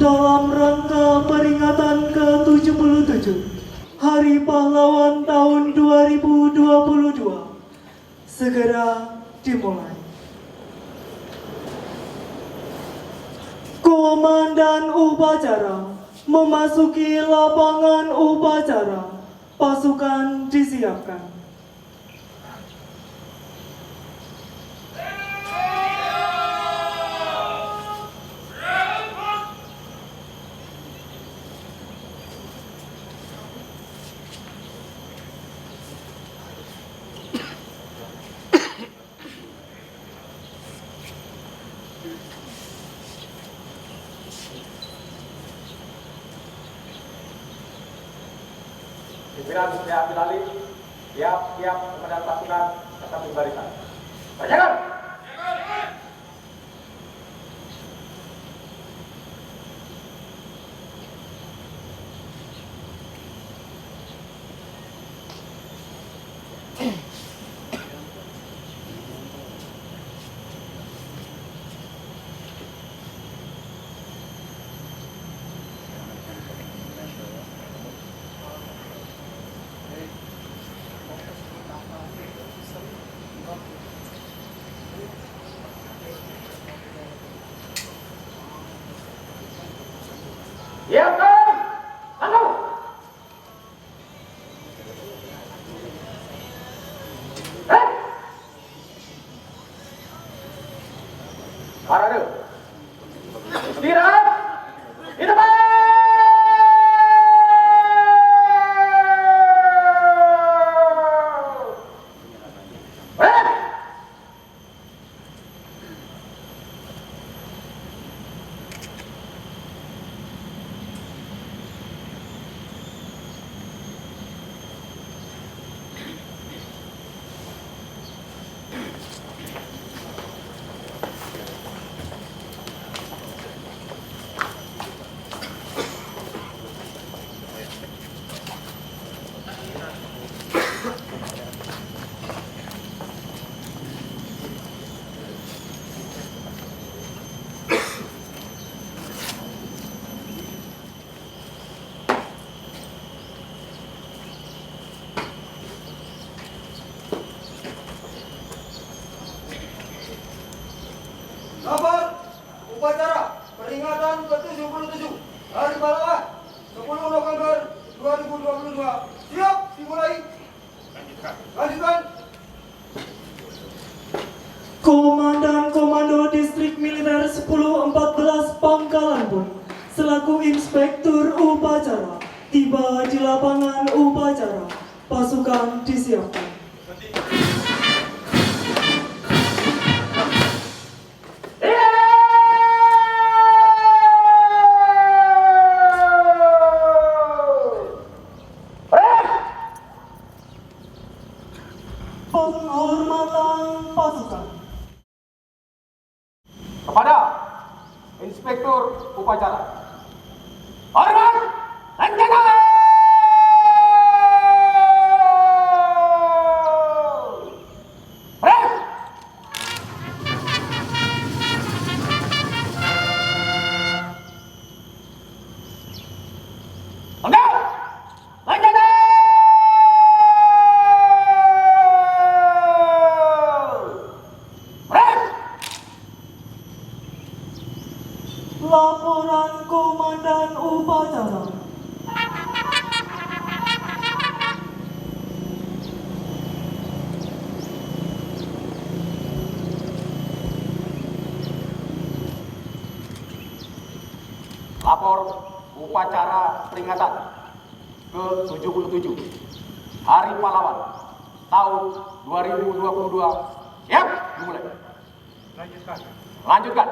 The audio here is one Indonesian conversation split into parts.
dalam rangka peringatan ke-77 Hari Pahlawan tahun 2022 segera dimulai. Komandan upacara memasuki lapangan upacara. Pasukan disiapkan. Pimpinan siap beralih, siap komandan pasukan tetap di barisan. Berjalan. Siapkan, satu. Parade. Istirahat. Di depan. Kabar upacara peringatan ke-77 Hari Pahlawan 10 November 2022 siap dimulai. Lanjutkan. Komandan Komando Distrik Militer 1014 Pangkalan Pun selaku Inspektur Upacara tiba di lapangan upacara. Pasukan disiapkan. Penghormatan pasukan. Kepada Inspektur Upacara. Hormat dan jaga. Laporan Komandan Upacara. Lapor upacara peringatan ke-77 Hari Pahlawan tahun 2022 siap dimulai. Lanjutkan.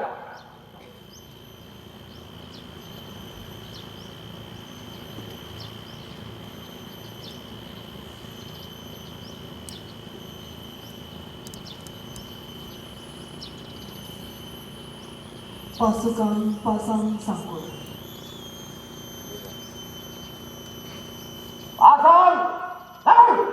Pasukan pasang sangkut. Pasang sangkut.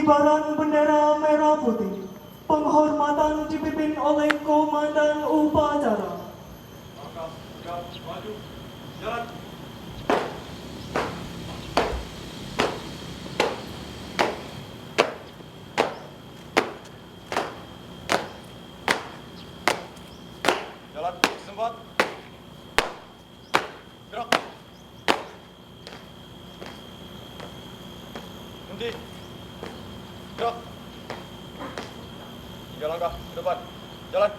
Pengibaran bendera merah putih. Penghormatan dipimpin oleh Komandan Upacara. Langkah tegap maju. Jalan. Jalan sempat. Gerak. Henti. Gerak. 3 langkah ke depan. Jalan.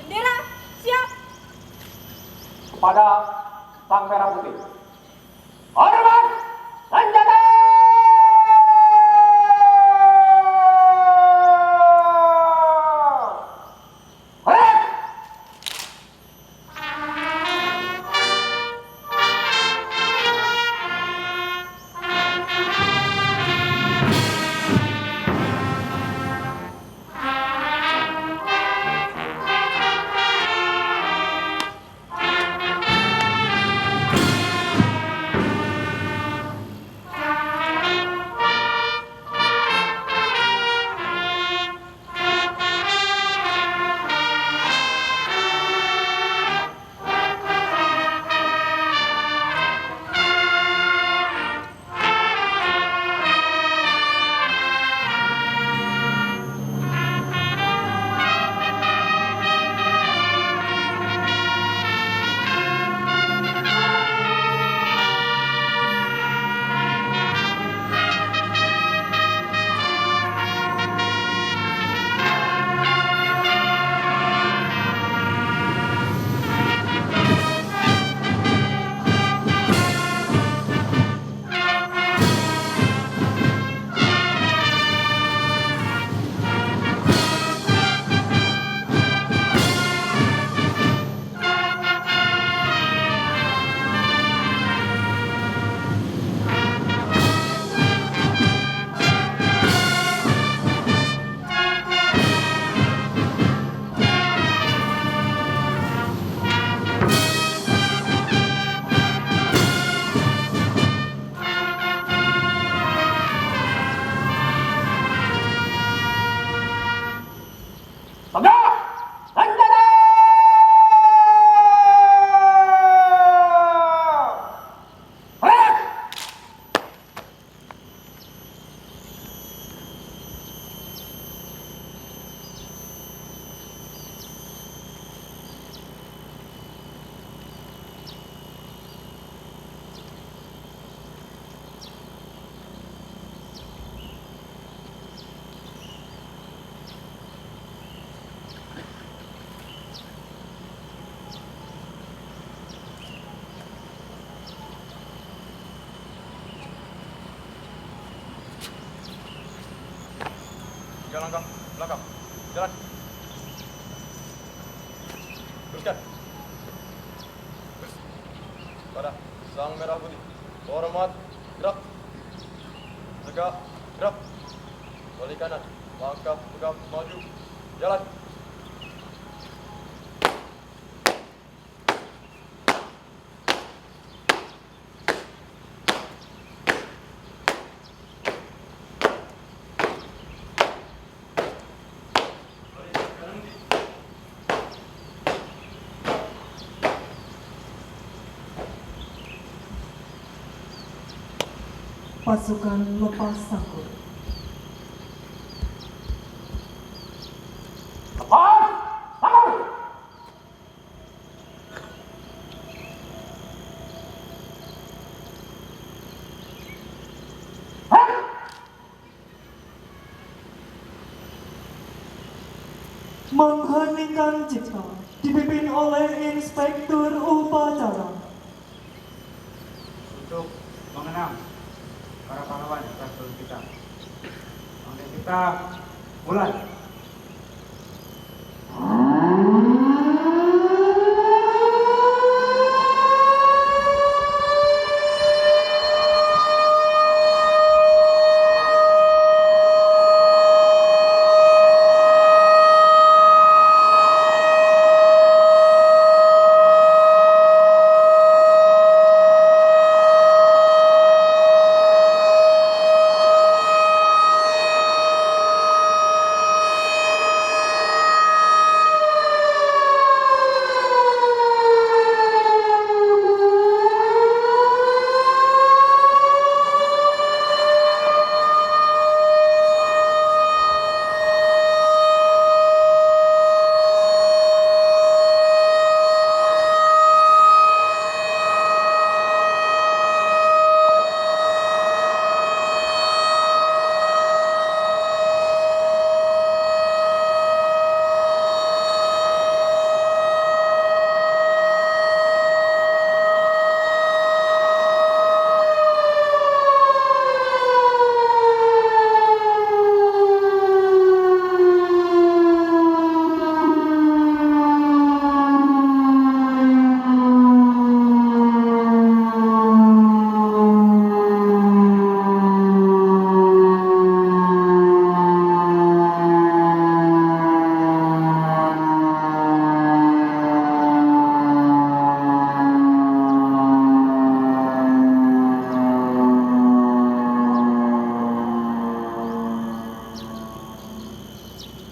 Bendera, siap. Kepada Sang Merah Putih. Hormat senjata! Gerak! Tegak! Senjata! Gerak! Tiga langkah belakang. Jalan. Teruskan. Terus. Pada Sang Merah Putih. Hormat. Gerak. Tegak. Gerak. Balik kanan. Langkah tegap maju. Jalan. Balik kanan. pasukan lepas takut. Mengheningkan cipta dipimpin oleh Inspektur Upacara. Untuk mengenang para pahlawan atas tahun kita. Kemudian kita mulai.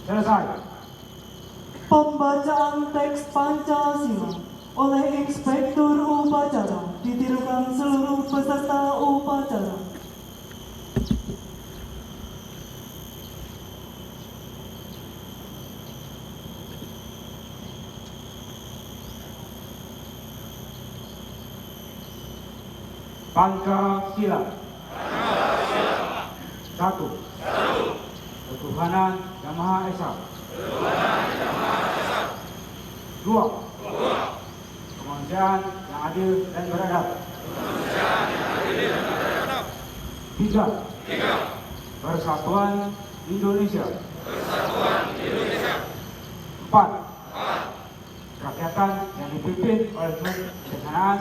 Selesai. Pembacaan teks Pancasila oleh Inspektur Upacara ditirukan seluruh peserta upacara. Pancasila. Satu. Ketuhanan Yang Maha Esa. Dua. Kemanusiaan yang adil dan beradab. Tiga. Persatuan Indonesia. Empat. Kerakyatan yang dipimpin oleh kebijaksanaan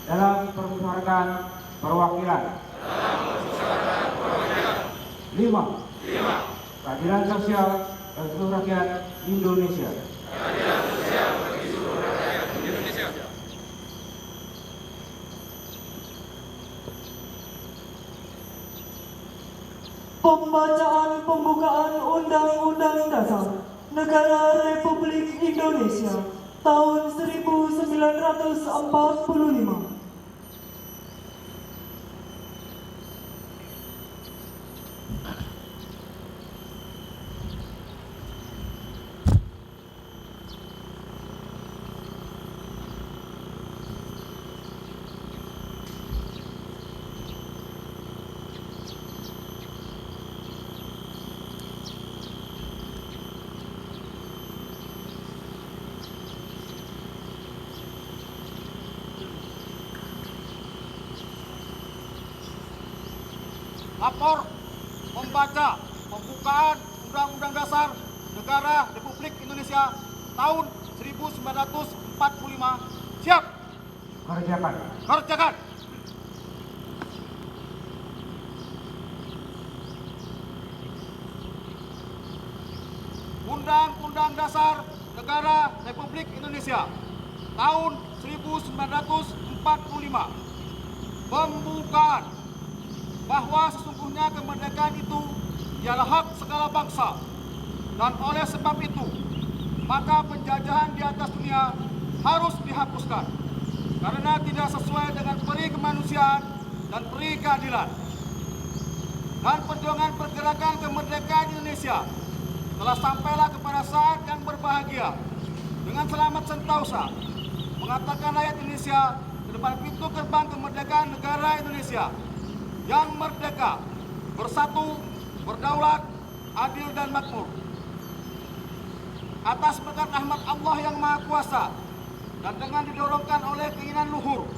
dalam permusyawaratan perwakilan. 5. Keadilan sosial bagi seluruh rakyat Indonesia. Pembacaan pembukaan Undang-Undang Dasar Negara Republik Indonesia tahun 1945. Lapor membaca pembukaan Undang-Undang Dasar Negara Republik Indonesia tahun 1945. Siap. Kerjakan. Kerjakan. Undang-Undang Dasar Negara Republik Indonesia tahun 1945. Pembukaan bahwa sesungguhnya kemerdekaan itu ialah hak segala bangsa, dan oleh sebab itu maka penjajahan di atas dunia harus dihapuskan. karena tidak sesuai dengan peri kemanusiaan dan peri keadilan. Dan perjuangan pergerakan kemerdekaan Indonesia telah sampailah kepada saat yang berbahagia dengan selamat sentosa mengatakan rakyat Indonesia ke depan pintu gerbang kemerdekaan negara Indonesia yang merdeka, bersatu, berdaulat, adil dan makmur. Atas berkat rahmat Allah yang Maha Kuasa dan dengan didorongkan oleh keinginan luhur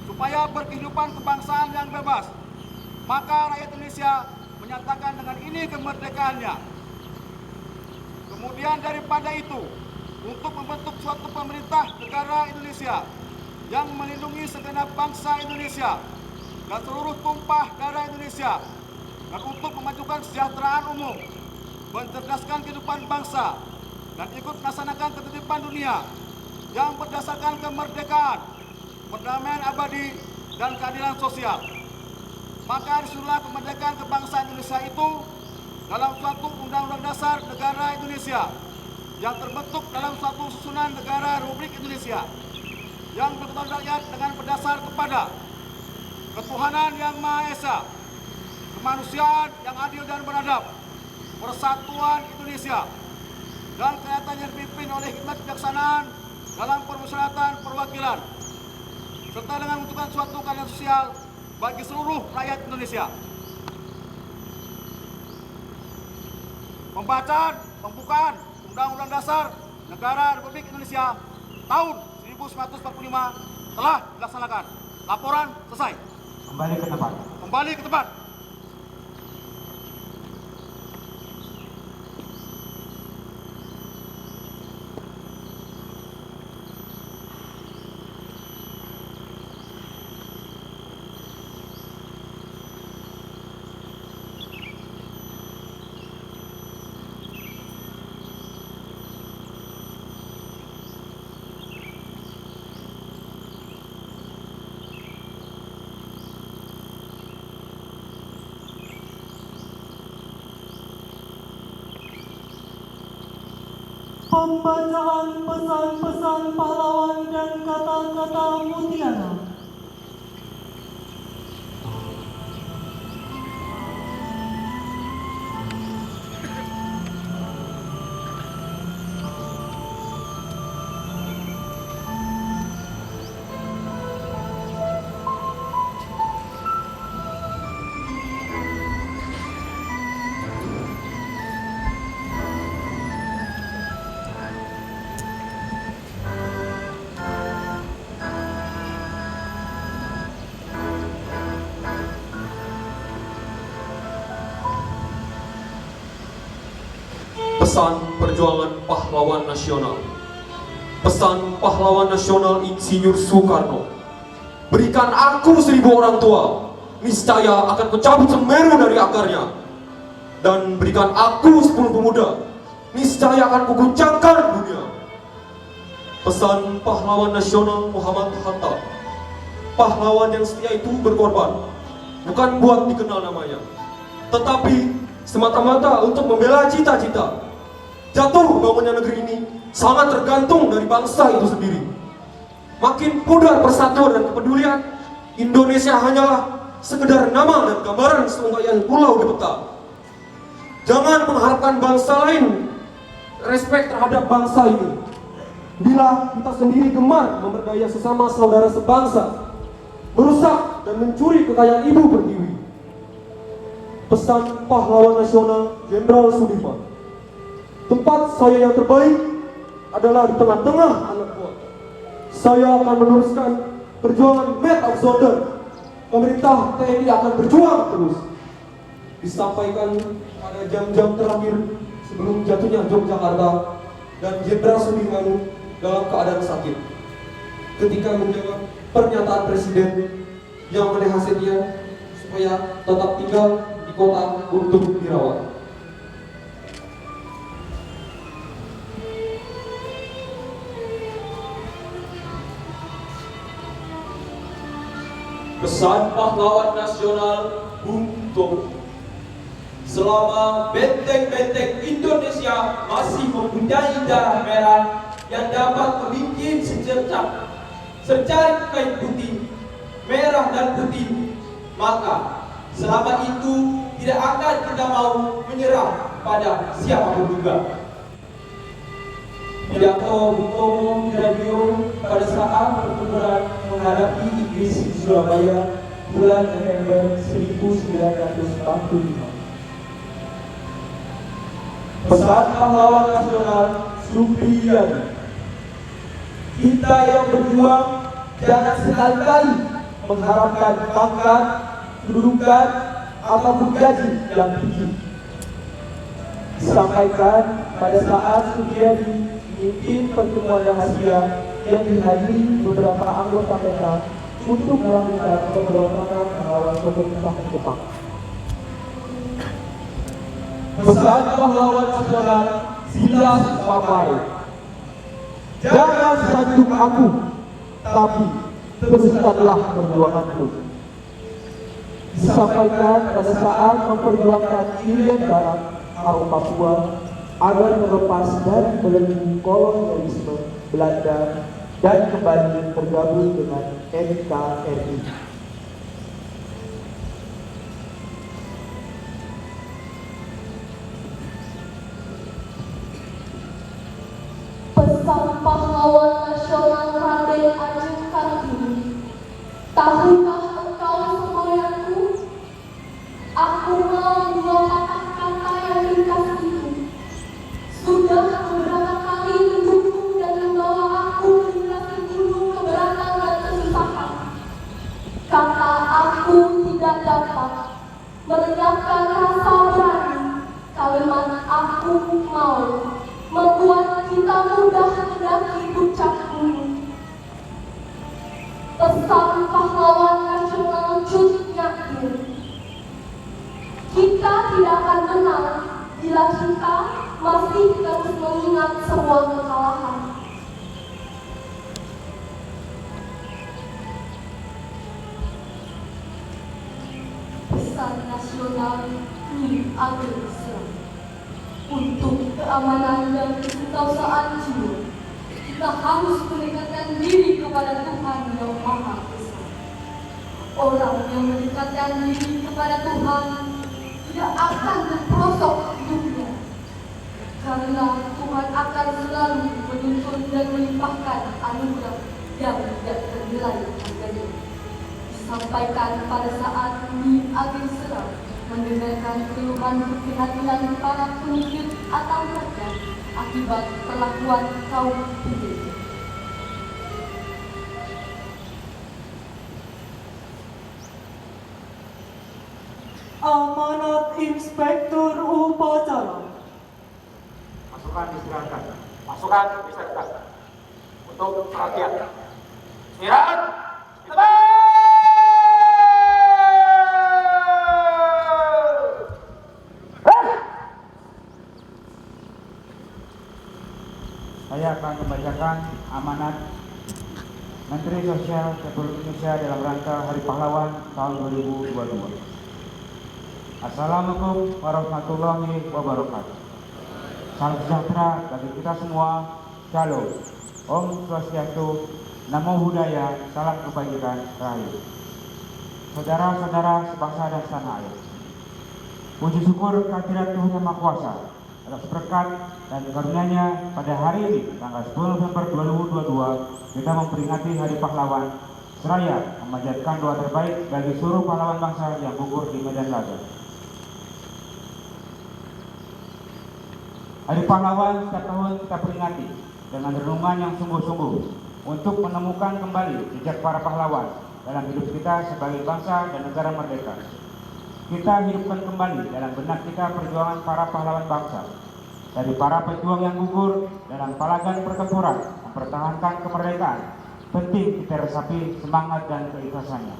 supaya berkehidupan kebangsaan yang bebas, maka rakyat Indonesia menyatakan dengan ini kemerdekaannya. Kemudian daripada itu, untuk membentuk suatu pemerintah negara Indonesia yang melindungi segenap bangsa Indonesia dan seluruh tumpah darah Indonesia, dan untuk memajukan kesejahteraan umum, mencerdaskan kehidupan bangsa, dan ikut melaksanakan ketertiban dunia yang berdasarkan kemerdekaan, perdamaian abadi, dan keadilan sosial. Maka disuruhlah kemerdekaan kebangsaan Indonesia itu dalam suatu undang-undang dasar negara Indonesia yang terbentuk dalam suatu susunan negara Republik Indonesia yang berketuhanan rakyat dengan berdasar kepada ketuhanan yang Maha Esa, kemanusiaan yang adil dan beradab, persatuan Indonesia, dan kerajaan yang dipimpin oleh hikmat kebijaksanaan dalam permusyawaratan perwakilan, serta dengan menentukan suatu keadilan sosial bagi seluruh rakyat Indonesia. Pembukaan Undang-Undang Dasar Negara Republik Indonesia tahun 1945 telah dilaksanakan. Laporan selesai. Kembali ke tempat. Kembali ke tempat. Pembacaan pesan-pesan pahlawan dan kata-kata mutiara. Pesan perjuangan pahlawan nasional. Pesan pahlawan nasional Insinyur Soekarno. Berikan aku 1000 orang tua, niscaya akan mencabut Semeru dari akarnya. Dan berikan aku 10 pemuda, niscaya akan kuguncangkan dunia. Pesan pahlawan nasional Muhammad Hatta. Pahlawan yang setia itu berkorban, bukan buat dikenal namanya, tetapi semata-mata untuk membela cita-cita. Jatuh bangunnya negeri ini sangat tergantung dari bangsa itu sendiri. Makin pudar persatuan dan kepedulian, Indonesia hanyalah sekedar nama dan gambaran seungkaian pulau di peta. Jangan mengharapkan bangsa lain respek terhadap bangsa ini bila kita sendiri gemar memperdaya sesama saudara sebangsa, merusak dan mencuri kekayaan ibu pertiwi. Pesan pahlawan nasional Jenderal Sudirman. Tempat saya yang terbaik adalah di tengah-tengah anak buah. Saya akan meneruskan perjuangan Made of Zonder. Pemerintah TNI akan berjuang terus. Disampaikan pada jam-jam terakhir sebelum jatuhnya Yogyakarta dan Jenderal Sudirman dalam keadaan sakit. Ketika menjawab pernyataan Presiden yang menasihatnya supaya tetap tinggal di kota untuk dirawat. Pesan pahlawan nasional Bung Tomo. Selama benteng-benteng Indonesia masih mempunyai darah merah yang dapat membikin secercah secari kain putih, merah dan putih, maka selama itu tidak akan kita mau menyerah pada siapapun juga. Pidato Bung Tomo di radio pada saat pertempuran menghadapi Inggris di Surabaya bulan November 1945. Pesan pahlawan nasional Supriyadi. Kita yang berjuang jangan sekali-kali mengharapkan pangkat, kedudukan, ataupun gaji yang tinggi. Disampaikan pada saat Supriyadi memimpin pertemuan rahasia yang dihadiri beberapa anggota PK untuk melakukan pemberontakan melawan pemerintah Jepang. Pesan pahlawan nasional Silas Papai. Jangan sanjung aku, tapi teruskanlah perjuanganku. Disampaikan pada saat memperjuangkan Irian Barat atau Papua agar terlepas dari belenggu kolonialisme Belanda dan kembali bergabung dengan NKRI. Pesan pahlawan nasional Raden Ajeng Kartini. Tahukah engkau semboyanku? Aku mau dua patah kata yang ringkas itu. Sudah beberapa kali mendukung dan membawa aku melintasi gunung keberatan dan kesusahan. Kata aku tidak dapat melenyapkan rasa berani. Kalimat aku mau membuat kita mudah mendaki puncak gunung. Pesan pahlawan nasional Cut Nyakin. Kita tidak akan menang bila kita masih terus mengingat sebuah kekalahan. Pesan nasional Nyi Ageng Serang. Untuk keamanan dan kesentausaan jiwa, kita harus mendekatkan diri kepada Tuhan yang Maha Esa. Orang yang mendekatkan diri kepada Tuhan tidak akan terperosok hidupnya, karena Tuhan akan selalu menuntun dan melimpahkan anugerah yang tidak ternilai harganya. Disampaikan pada saat Nyi Ageng Serang mendengarkan keluhan keprihatinan para pemimpin atau rakyat akibat perlakuan kaum buruh. Amanat Inspektur Upacara. Pasukan diistirahatkan. Pasukan diserahkan untuk perhatian. Istirahat. Terbang. Saya akan membacakan amanat Menteri Sosial Republik Indonesia dalam rangka Hari Pahlawan tahun 2022. Assalamualaikum warahmatullahi wabarakatuh. Salam sejahtera bagi kita semua. Shalom. Om Swastiastu. Namo Buddhaya. Salam kebajikan rahayu. Saudara-saudara sebangsa dan setanah air. Puji syukur kehadirat Tuhan Yang Maha Kuasa atas berkat dan karunia-Nya pada hari ini tanggal 10 November 2022 kita memperingati Hari Pahlawan seraya memanjatkan doa terbaik bagi seluruh pahlawan bangsa yang gugur di medan laga. Hari Pahlawan setiap tahun kita peringati dengan renungan yang sungguh-sungguh untuk menemukan kembali jejak para pahlawan dalam hidup kita sebagai bangsa dan negara merdeka. Kita hidupkan kembali dalam benak kita perjuangan para pahlawan bangsa. Dari para pejuang yang gugur dalam palagan pertempuran mempertahankan kemerdekaan, penting kita resapi semangat dan keikhlasannya.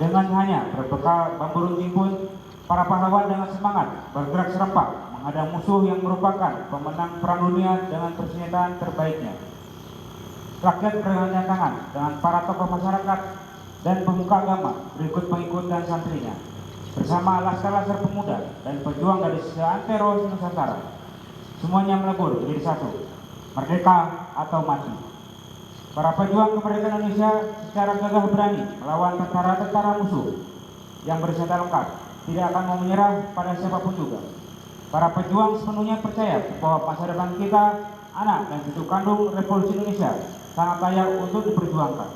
Dengan hanya berbekal bambu runcing pun, para pahlawan dengan semangat bergerak serempak menghadang musuh yang merupakan pemenang perang dunia dengan persenjataan terbaiknya. Rakyat bergandengan tangan dengan para tokoh masyarakat dan pemuka agama berikut pengikut dan santrinya. Bersama laskar-laskar pemuda dan pejuang dari seantero Nusantara, semuanya melebur menjadi satu, merdeka atau mati. Para pejuang kemerdekaan Indonesia secara gagah berani melawan tentara-tentara musuh yang bersenjata lengkap, tidak akan mau menyerah pada siapapun juga. Para pejuang sepenuhnya percaya bahwa masa depan kita, anak dan cucu kandung Republik Indonesia sangat layak untuk diperjuangkan.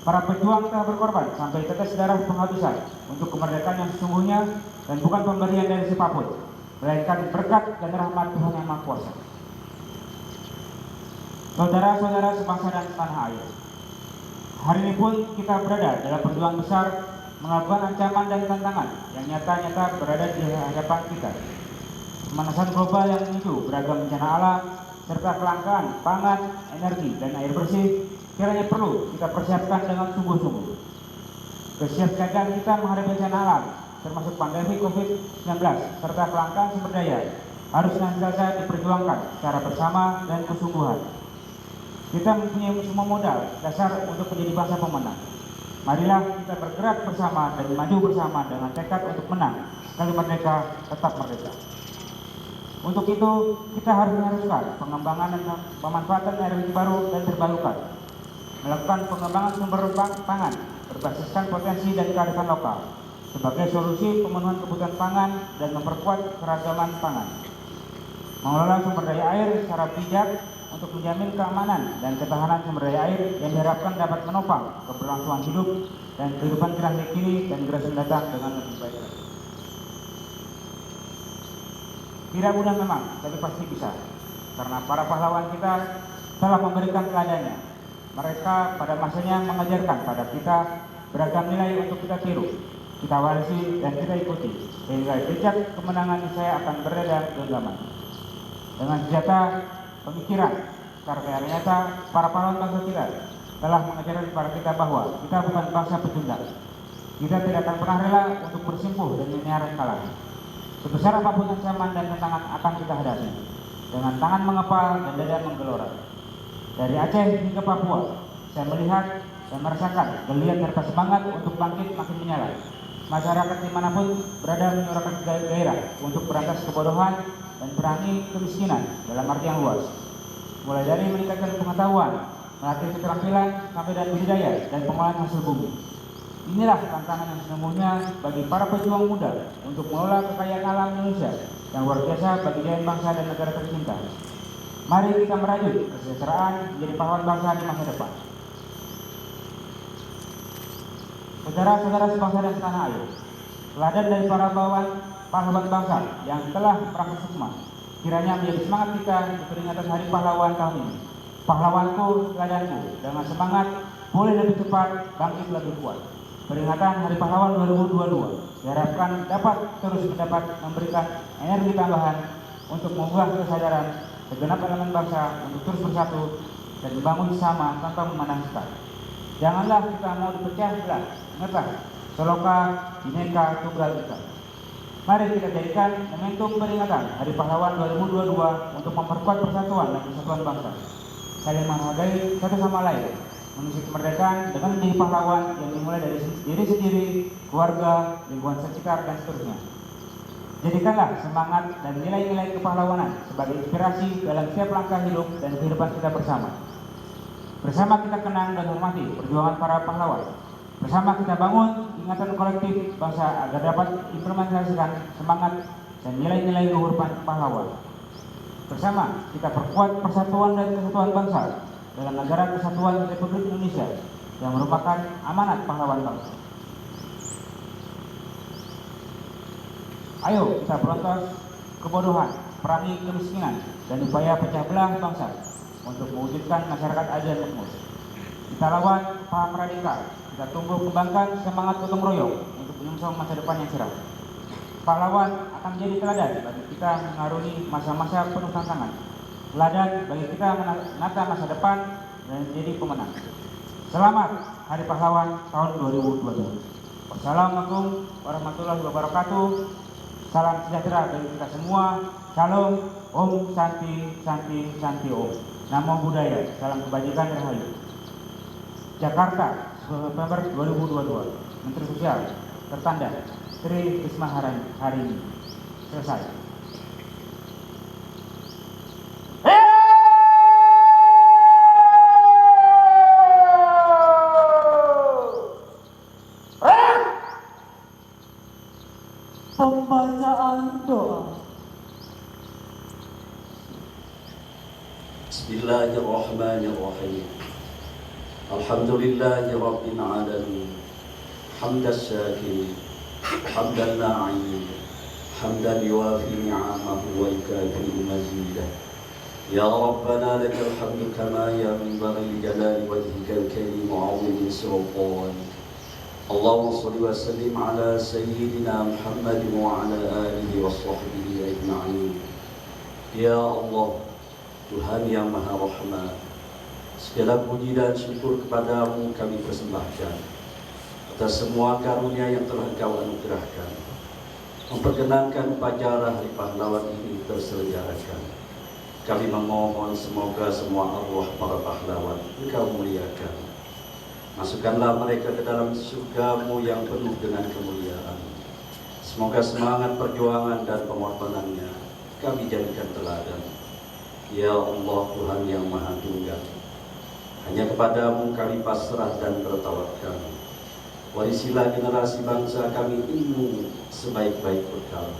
Para pejuang telah berkorban sampai tetes darah penghabisan untuk kemerdekaan yang sesungguhnya dan bukan pemberian dari siapapun, melainkan berkat dan rahmat Tuhan Yang Maha Kuasa. Saudara-saudara sebangsa dan setanah air, hari ini pun kita berada dalam perjuangan besar melakukan ancaman dan tantangan yang nyata-nyata berada di hadapan kita. Pemanasan global yang memicu beragam bencana alam serta kelangkaan pangan, energi, dan air bersih kiranya perlu kita persiapkan dengan sungguh-sungguh. Kesiapsiagaan kita menghadapi bencana alam termasuk pandemi COVID-19 serta kelangkaan sumber daya harus senantiasa diperjuangkan secara bersama dan kesungguhan. Kita mempunyai semua modal dasar untuk menjadi bangsa pemenang. Marilah kita bergerak bersama dan maju bersama dengan tekad untuk menang sekali merdeka tetap merdeka. Untuk itu kita harus meneruskan pengembangan dan pemanfaatan energi baru dan terbarukan, melakukan pengembangan sumber pangan berbasiskan potensi dan kearifan lokal sebagai solusi pemenuhan kebutuhan pangan dan memperkuat keragaman pangan. Mengelola sumber daya air secara bijak untuk menjamin keamanan dan ketahanan sumber daya air yang diharapkan dapat menopang keberlangsungan hidup dan kehidupan generasi kini dan generasi mendatang dengan lebih baik. Tidak mudah memang, tapi pasti bisa, karena para pahlawan kita telah memberikan keadaannya. Mereka pada masanya mengajarkan pada kita beragam nilai untuk kita tiru, kita warisi dan kita ikuti, sehingga jejak kemenangan saya akan beredar genggaman. Dengan senjata pemikiran, karena ternyata para pahlawan bangsa kita telah mengajarkan kepada kita bahwa kita bukan bangsa pecundang. Kita tidak akan pernah rela untuk bersimpuh dan menyerah kalah. Sebesar apapun ancaman dan tantangan akan kita hadapi, dengan tangan mengepal dan dada menggelora. Dari Aceh hingga Papua, saya melihat dan merasakan geliat serta semangat untuk bangkit makin menyala. Masyarakat dimanapun berada menyuarakan gairah untuk berantas kebodohan dan perangi kemiskinan dalam arti yang luas. Mulai dari meningkatkan pengetahuan, melatih keterampilan, sampai dan budidaya dan pengolahan hasil bumi. Inilah tantangan yang sesungguhnya bagi para pejuang muda untuk mengelola kekayaan alam Indonesia yang luar biasa bagi jalan bangsa dan negara tercinta. Mari kita merajut kesejahteraan menjadi pahlawan bangsa di masa depan. Saudara-saudara sebangsa dan setanah air, teladan dari para pahlawan bangsa yang telah merangkul sukma, kiranya menjadi semangat kita di peringatan Hari Pahlawan tahun ini. Pahlawanku, teladanku, dengan semangat boleh lebih cepat, bangkit lebih kuat. Peringatan Hari Pahlawan 2022 diharapkan dapat terus memberikan energi tambahan untuk membuat kesadaran segenap elemen bangsa untuk terus bersatu dan membangun sama tanpa memandang sekat. Janganlah kita mau dipecah belah, ingatlah Soloka, Bhinneka Tunggal Ika. Mari kita jadikan momentum peringatan Hari Pahlawan 2022 untuk memperkuat persatuan dan kesatuan bangsa, saling menghargai satu sama lain, mengisi kemerdekaan dengan menjadi pahlawan yang dimulai dari diri sendiri, keluarga, lingkungan sekitar, dan seterusnya. Jadikanlah semangat dan nilai-nilai kepahlawanan sebagai inspirasi dalam setiap langkah hidup dan kehidupan kita bersama. Bersama kita kenang dan hormati perjuangan para pahlawan. Bersama kita bangun ingatan kolektif bangsa agar dapat implementasikan semangat dan nilai-nilai luhur pahlawan. Bersama kita perkuat persatuan dan kesatuan bangsa dalam negara kesatuan Republik Indonesia yang merupakan amanat pahlawan bangsa. Ayo kita berontak kebodohan, perangi kemiskinan, dan upaya pecah belah bangsa untuk mewujudkan masyarakat adil dan makmur. Kita lawan paham radikal, kita tumbuh kembangkan semangat gotong royong untuk menyongsong masa depan yang cerah. Pahlawan akan menjadi teladan bagi kita mengarungi masa-masa penuh tantangan. Teladan bagi kita menata masa depan dan menjadi pemenang. Selamat Hari Pahlawan tahun 2022. Wassalamualaikum warahmatullahi wabarakatuh. Salam sejahtera bagi kita semua. Shalom, Om Santi, Santi, Santi Om. Namo Buddhaya, salam kebajikan rahayu. Jakarta, 10 November 2022. Menteri Sosial, tertanda Tri Risma hari ini. Selesai. Bismillahirrahmanirrahim. Alhamdulillahi Rabbil Alamin. Hamdan syakirin, hamdan na'imin, hamdan yuwafi ni'amahu wa yukafi mazidah. Ya Rabbana lakal hamdu kama yanbaghi li jalali wajhikal karim wa 'azimi sultanik. Allahumma shalli wa sallim ala sayyidina Muhammad wa ala alihi wa sahbihi ajma'in. Ya Allah, Tuhan yang Maha Rahman, segala puji dan syukur kepadamu kami persembahkan atas semua karunia yang telah Engkau anugerahkan, memperkenankan upacara Hari Pahlawan ini terselenggarakan. Kami memohon semoga semua arwah para pahlawan Engkau muliakan. Masukkanlah mereka ke dalam surga-Mu yang penuh dengan kemuliaan. Semoga semangat perjuangan dan pengorbanannya kami jadikan teladan. Ya Allah, Tuhan yang Maha Tunggal, hanya kepadamu kami pasrah dan bertawakal. Warisilah generasi bangsa kami ilmu sebaik-baik bekal.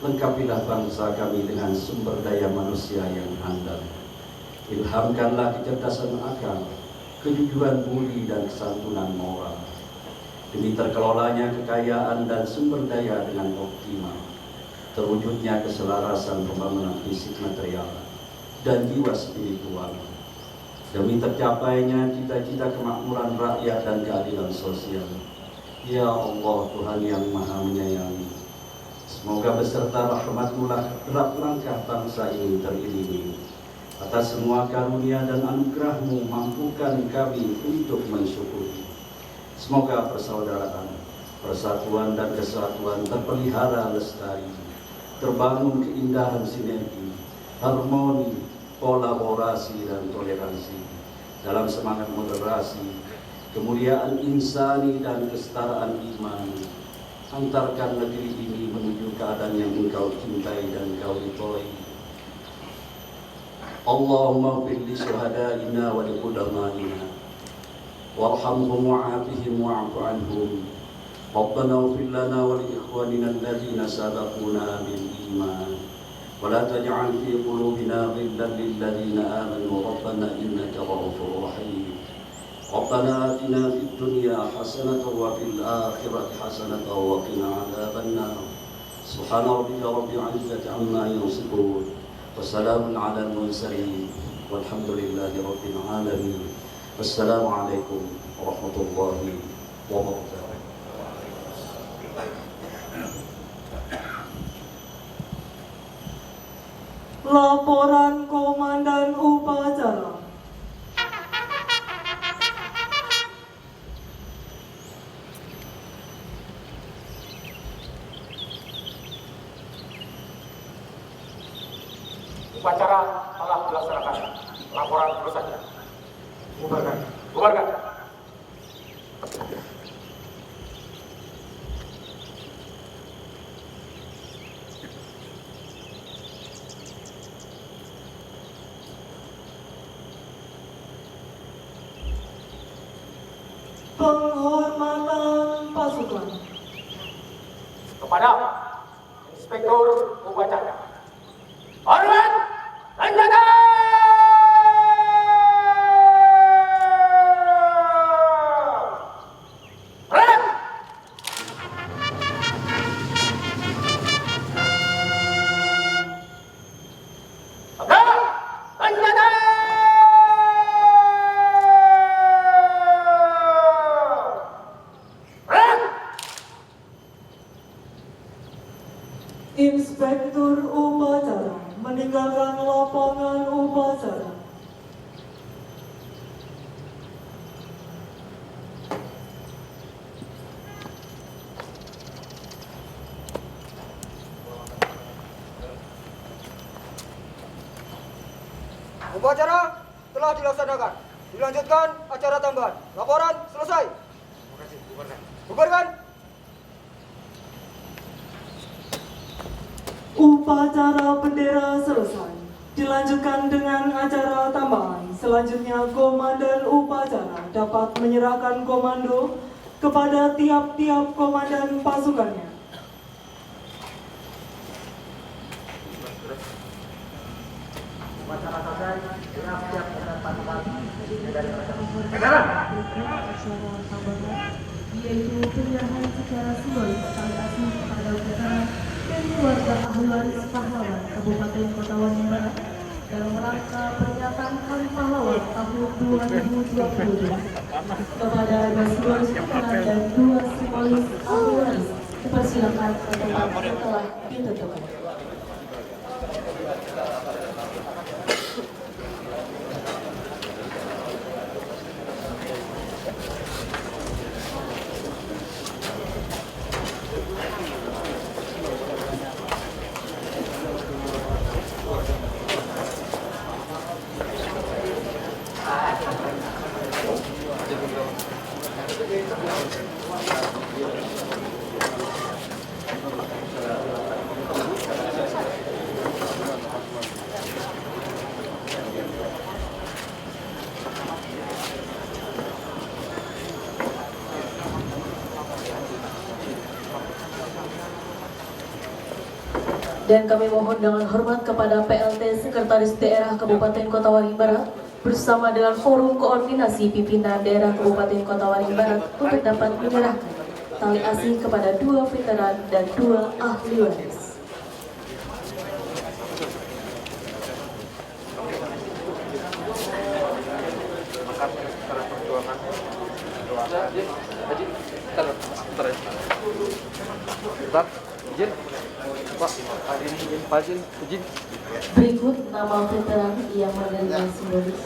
Lengkapilah bangsa kami dengan sumber daya manusia yang handal. Ilhamkanlah kecerdasan akal, kejujuran budi dan kesantunan moral. Demi terkelolanya kekayaan dan sumber daya dengan optimal, terwujudnya keselarasan pembangunan fisik material dan jiwa spiritual. Demi tercapainya cita-cita kemakmuran rakyat dan keadilan sosial. Ya Allah, Tuhan yang Maha Menyayangi, semoga beserta rahmat-Mu derap langkah bangsa ini teriringi. Atas semua karunia dan anugerah-Mu, mampukan kami untuk mensyukuri. Semoga persaudaraan, persatuan dan kesatuan terpelihara lestari, terbangun keindahan sinergi, harmoni, kolaborasi dan toleransi dalam semangat moderasi, kemuliaan insani dan kesetaraan iman. Antarkan negeri ini menuju keadaan yang Engkau cintai dan Engkau ridhoi. Allahumma fir li syuhadaina wa li qudamaina warhamhum wa'afihim wa'fu anhum. Rabbana ighfir lana wa li ikhwanina alladhina sabaquna bil iman wa la taj'al fi qulubina ghillan lil ladzina amanu rabbana innaka ra'ufur rahim. Rabbana atina fid dunya hasanatan wa fil akhirati hasanatan wa qina adzabannar. Subhana rabbika rabbil izzati amma yasifun wa salamun 'alal mursalin walhamdulillahi rabbil alamin. Wassalamualaikum warahmatullahi wabarakatuh. Laporan Komandan Upacara. Upacara telah dilaksanakan. Laporan terus saja. Bubarkan. Bubarkan. Penghormatan pasukan. Kepada Inspektur Upacara. Hormat senjata! Berangkat! Berangkat! Senjata! Berangkat! Inspektur Upacara meninggalkan lapangan upacara. Upacara telah dilaksanakan. Dilanjutkan acara tambahan. Laporan selesai. Bubarkan. Upacara bendera selesai. Dilanjutkan dengan acara tambahan. Selanjutnya Komandan Upacara dapat menyerahkan komando kepada tiap-tiap komandan pasukannya. Upacara selesai. siap-siap kepada pasukan dari mereka. Yaitu penyerahan secara simbolis tali asli kepada veteran dan keluarga ahli waris pahlawan Kabupaten Kota Waringin Barat dalam rangka peringatan Hari Pahlawan tahun 2020 kepada 2 simbolis veteran dan 2 simbolis ahli waris dipersilakan ke tempat yang telah ditentukan. Dan kami mohon dengan hormat kepada PLT Sekretaris Daerah Kabupaten Kota Waringin Barat bersama dengan Forum Koordinasi Pimpinan Daerah Kabupaten Kota Waringin Barat untuk dapat menyerahkan tali asih kepada 2 veteran dan 2 ahli waris. Berikut nama veteran yang menerima simbolis.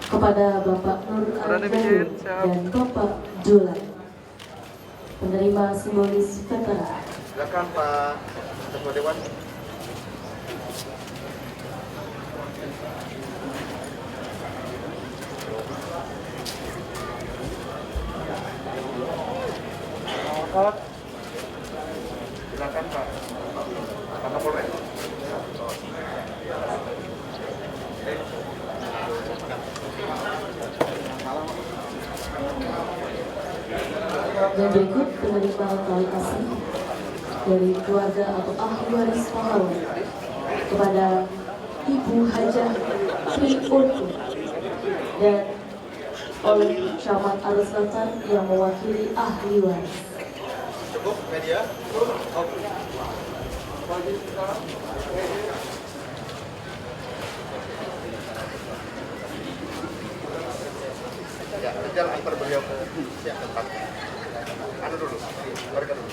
Kepada Bapak Nur Al-Jani dan Bapak Julan, penerima simbolis veteran. Silakan Pak Ketua Dewan. Silakan Pak Kapolres. Dan berikut penerima tali asih dari keluarga atau ahli waris pahlawan kepada Ibu Hajah Tri Untung dan oleh Camat Arus Selatan yang mewakili ahli waris. Cukup media. Ya, jalan antar beliau ke tempat. Anu dulu, keluarga dulu.